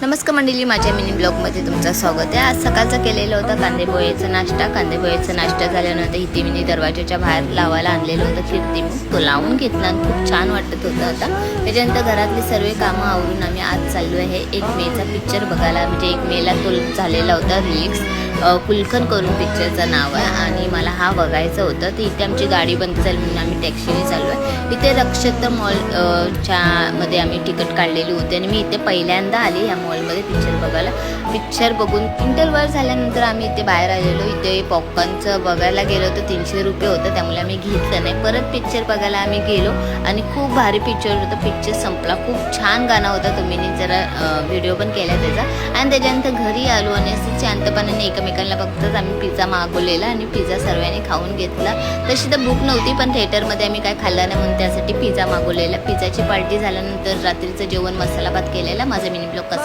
नमस्कार मंडळी, माझ्या मिनी ब्लॉगमध्ये तुमचं स्वागत आहे। आज सकाळचं केलेलं होतं कांदेपोहेचा नाश्ता झाल्यानंतर इथे मी दरवाजाच्या बाहेर लावायला आणलेलं होतं कीर्तिमुख। तो लावून घेतला आणि खूप छान वाटत होतं। आता त्याच्यानंतर घरातली सर्व कामं आवरून आम्ही आज चाललो आहे 1 मेचा पिक्चर बघायला। म्हणजे 1 मेला तो झालेला होता रिलीज, कुलखन करून पिक्चरचं नाव आहे आणि मला हा बघायचं होतं। तर इथे आमची गाडी बंद झाली म्हणून आम्ही टॅक्सीने चाललो आहे। इथे नक्षत्र मॉल मध्ये आम्ही तिकीट काढलेली होती आणि मी इथे पहिल्यांदा आली या मॉलमध्ये पिक्चर बघायला। पिक्चर बघून इंटरव्हल झाल्यानंतर आम्ही इथे बाहेर आलेलो। इथे पॉपकॉर्नचं बघायला गेलो तर 300 रुपये होतं, त्यामुळे आम्ही घेतलं नाही। परत पिक्चर बघायला आम्ही गेलो आणि खूप भारी पिक्चर होतं। पिक्चर संपला, खूप छान गाणं होता। तुम्ही जरा व्हिडिओ पण केला त्याचा। आणि त्याच्यानंतर घरी आलो आणि असं शांतपणाने एकमेकांना बघताच आम्ही पिझ्झा मागवलेला आणि पिझ्झा सर्वांनी खाऊन घेतला। तशी तर भूक नव्हती, पण थिएटरमध्ये आम्ही काय खाल्लं नाही म्हणून त्यासाठी पिझ्झा मागवलेला। पिझ्झाची पार्टी झाल्यानंतर रात्रीचं जेवण मसाला भात केलेला। माझा मिनी ब्लॉग कसा